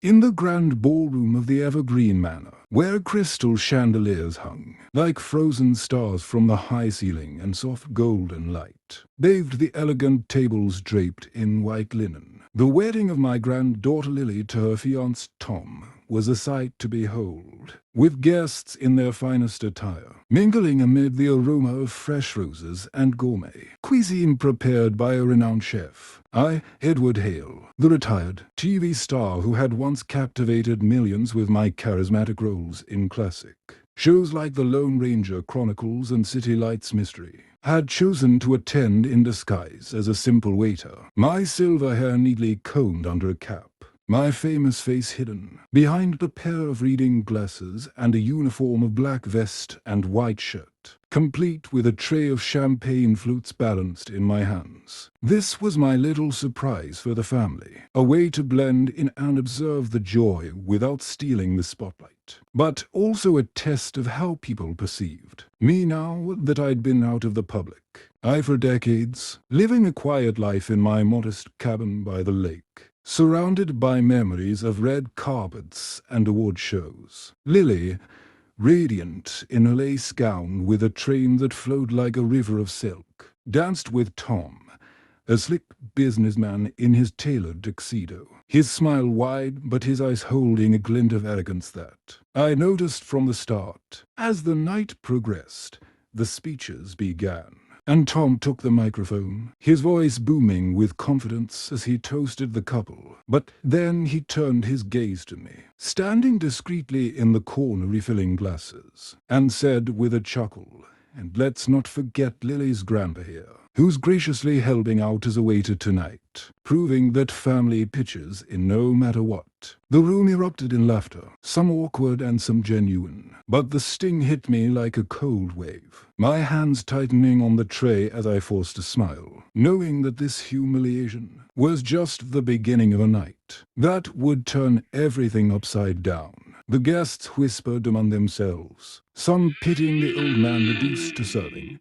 in the grand ballroom of the Evergreen Manor, where crystal chandeliers hung, like frozen stars from the high ceiling and soft golden light, bathed the elegant tables draped in white linen. The wedding of my granddaughter Lily to her fiancé Tom was a sight to behold, with guests in their finest attire, mingling amid the aroma of fresh roses and gourmet cuisine prepared by a renowned chef. I, Edward Hale, the retired TV star who had once captivated millions with my charismatic roles in classic shows like The Lone Ranger Chronicles and City Lights Mystery, had chosen to attend in disguise as a simple waiter, my silver hair neatly combed under a cap, my famous face hidden behind a pair of reading glasses and a uniform of black vest and white shirt, complete with a tray of champagne flutes balanced in my hands. This was my little surprise for the family, a way to blend in and observe the joy without stealing the spotlight, but also a test of how people perceived me now that I'd been out of the public. I, for decades, living a quiet life in my modest cabin by the lake, surrounded by memories of red carpets and award shows. Lily, radiant in a lace gown with a train that flowed like a river of silk, danced with Tom, a slick businessman in his tailored tuxedo, his smile wide but his eyes holding a glint of arrogance that I noticed from the start. As the night progressed, the speeches began, and Tom took the microphone, his voice booming with confidence as he toasted the couple. But then he turned his gaze to me, standing discreetly in the corner refilling glasses, and said with a chuckle, "And let's not forget Lily's grandpa here, who's graciously helping out as a waiter tonight, proving that family pitches in no matter what." The room erupted in laughter, some awkward and some genuine, but the sting hit me like a cold wave, my hands tightening on the tray as I forced a smile, knowing that this humiliation was just the beginning of a night that would turn everything upside down. The guests whispered among themselves, some pitying the old man reduced to serving,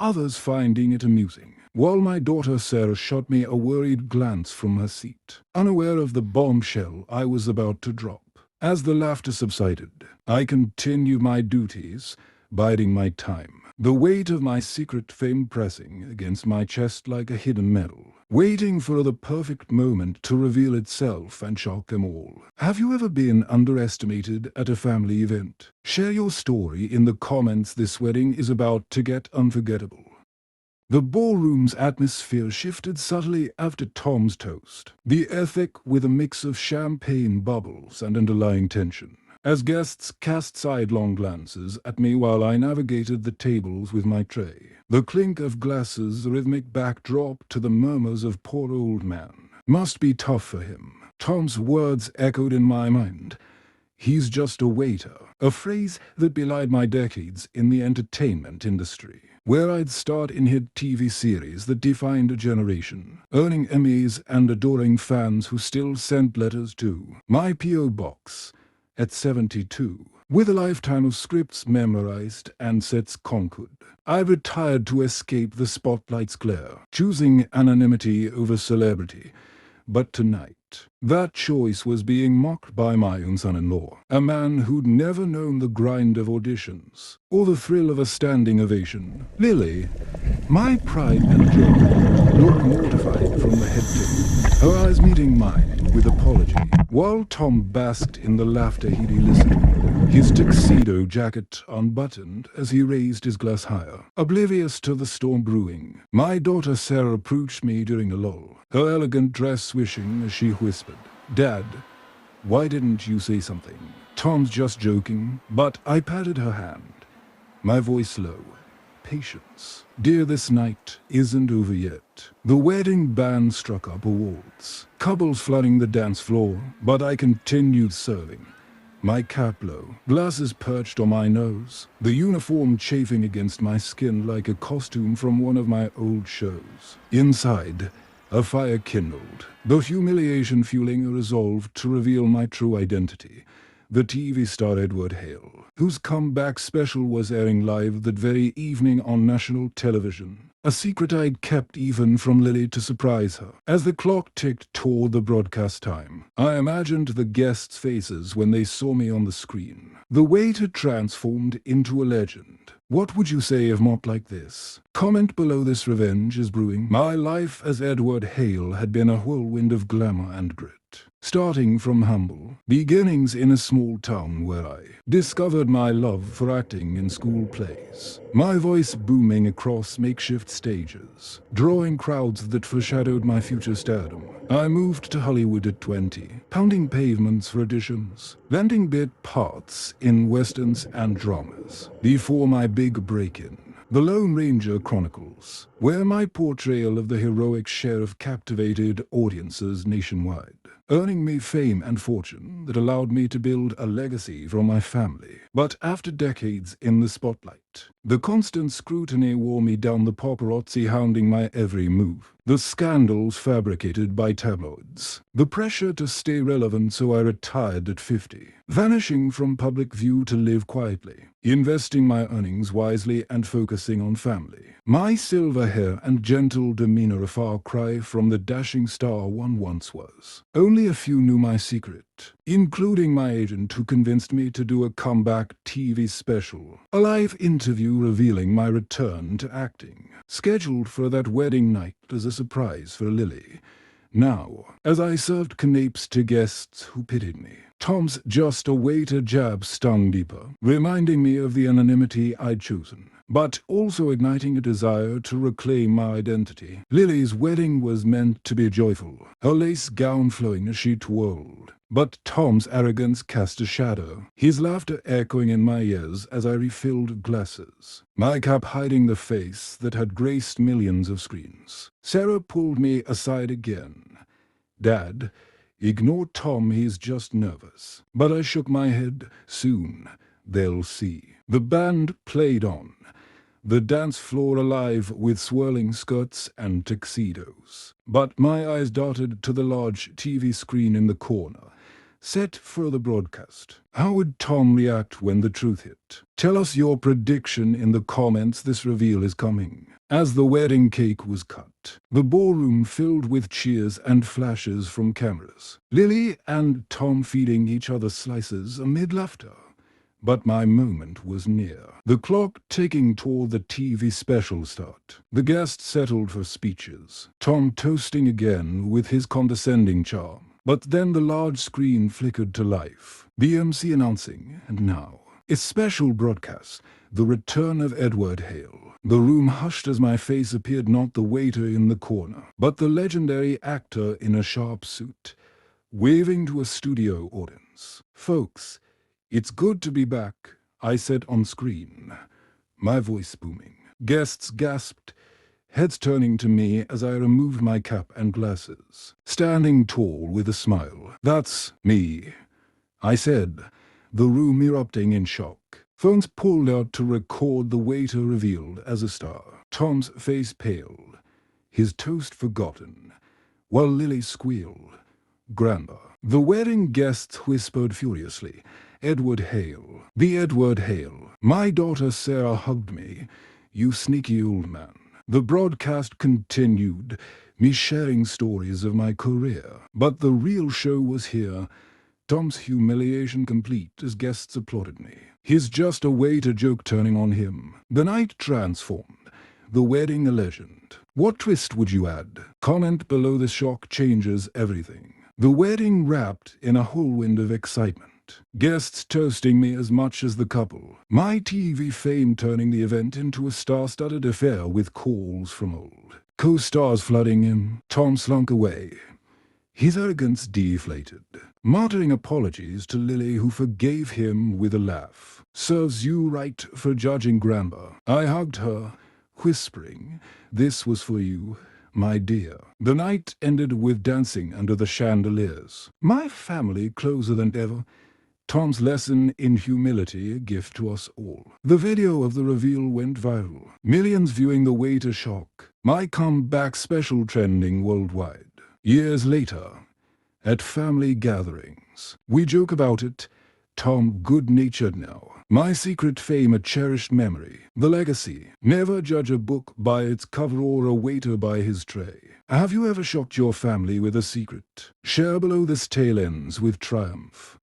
others finding it amusing, while my daughter Sarah shot me a worried glance from her seat, unaware of the bombshell I was about to drop. As the laughter subsided, I continued my duties, biding my time, the weight of my secret fame pressing against my chest like a hidden medal, waiting for the perfect moment to reveal itself and shock them all. Have you ever been underestimated at a family event? Share your story in the comments. This wedding is about to get unforgettable. The ballroom's atmosphere shifted subtly after Tom's toast, the ethic with a mix of champagne bubbles and underlying tension, as guests cast sidelong glances at me while I navigated the tables with my tray. The clink of glasses, the rhythmic backdrop to the murmurs of "poor old man." Must be tough for him. Tom's words echoed in my mind. "He's just a waiter," a phrase that belied my decades in the entertainment industry, where I'd starred in hit TV series that defined a generation, earning Emmys and adoring fans who still sent letters to my P.O. box at 72. With a lifetime of scripts memorized and sets conquered, I retired to escape the spotlight's glare, choosing anonymity over celebrity. But tonight, that choice was being mocked by my own son-in-law, a man who'd never known the grind of auditions, or the thrill of a standing ovation. Lily, my pride and joy, looked mortified from the head to her eyes meeting mine with apology, while Tom basked in the laughter he'd elicited, his tuxedo jacket unbuttoned as he raised his glass higher, oblivious to the storm brewing. My daughter Sarah approached me during a lull, her elegant dress swishing as she whispered, "Dad, why didn't you say something? Tom's just joking." But I patted her hand, my voice low. "Patience. Dear, this night isn't over yet." The wedding band struck up a waltz, couples flooding the dance floor, but I continued serving, my cap low, glasses perched on my nose, the uniform chafing against my skin like a costume from one of my old shows. Inside, a fire kindled, the humiliation fueling a resolve to reveal my true identity. The TV star Edward Hale, whose comeback special was airing live that very evening on national television. a secret I'd kept even from Lily to surprise her. As the clock ticked toward the broadcast time, I imagined the guests' faces when they saw me on the screen. The waiter transformed into a legend. What would you say of Mott like this? Comment below. This revenge is brewing. My life as Edward Hale had been a whirlwind of glamour and grit. Starting from humble beginnings in a small town where I discovered my love for acting in school plays, my voice booming across makeshift stages, drawing crowds that foreshadowed my future stardom. I moved to Hollywood at 20, pounding pavements for auditions, landing bit parts in westerns and dramas. Before my big break-in, The Lone Ranger Chronicles, where my portrayal of the heroic sheriff captivated audiences nationwide, earning me fame and fortune that allowed me to build a legacy for my family. But after decades in the spotlight, the constant scrutiny wore me down, the paparazzi hounding my every move, the scandals fabricated by tabloids, the pressure to stay relevant, so I retired at 50, vanishing from public view to live quietly, investing my earnings wisely and focusing on family. My silver hair and gentle demeanor a far cry from the dashing star one once was. Only a few knew my secret, including my agent, who convinced me to do a comeback TV special, a live interview revealing my return to acting, scheduled for that wedding night as a surprise for Lily. Now, as I served canapes to guests who pitied me, Tom's just a waiter jab stung deeper, reminding me of the anonymity I'd chosen, but also igniting a desire to reclaim my identity. Lily's wedding was meant to be joyful, her lace gown flowing as she twirled. But Tom's arrogance cast a shadow, his laughter echoing in my ears as I refilled glasses, my cap hiding the face that had graced millions of screens. Sarah pulled me aside again. "Dad, ignore Tom, he's just nervous." But I shook my head. Soon they'll see. The band played on, the dance floor alive with swirling skirts and tuxedos. But my eyes darted to the large TV screen in the corner, set for the broadcast. How would Tom react when the truth hit? Tell us your prediction in the comments. This reveal is coming. As the wedding cake was cut, the ballroom filled with cheers and flashes from cameras, Lily and Tom feeding each other slices amid laughter. But my moment was near. The clock ticking toward the TV special start. The guests settled for speeches, Tom toasting again with his condescending charm. But then the large screen flickered to life, the MC announcing, "And now, a special broadcast, the return of Edward Hale." The room hushed as my face appeared, not the waiter in the corner, but the legendary actor in a sharp suit, waving to a studio audience. "Folks, it's good to be back," I said on screen, my voice booming. Guests gasped, heads turning to me as I removed my cap and glasses, standing tall with a smile. "That's me," I said, the room erupting in shock. Phones pulled out to record the waiter revealed as a star. Tom's face paled, his toast forgotten, while Lily squealed, "Grandma." The wedding guests whispered furiously, "Edward Hale, the Edward Hale." My daughter Sarah hugged me, "You sneaky old man." The broadcast continued, me sharing stories of my career. But the real show was here. Tom's humiliation complete as guests applauded me, his just a waiter joke turning on him. The night transformed, the wedding a legend. What twist would you add? Comment below. The shock changes everything. The wedding wrapped in a whirlwind of excitement. Guests toasting me as much as the couple. My TV fame turning the event into a star-studded affair with calls from old co-stars flooding him. Tom slunk away, his arrogance deflated, muttering apologies to Lily, who forgave him with a laugh. "Serves you right for judging, Grandma." I hugged her, whispering, "This was for you, my dear." The night ended with dancing under the chandeliers, my family closer than ever. Tom's lesson in humility, a gift to us all. The video of the reveal went viral, millions viewing the waiter shock. My comeback special trending worldwide. Years later, at family gatherings, we joke about it, Tom good-natured now. My secret fame a cherished memory. The legacy. Never judge a book by its cover or a waiter by his tray. Have you ever shocked your family with a secret? Share below. This tale ends with triumph.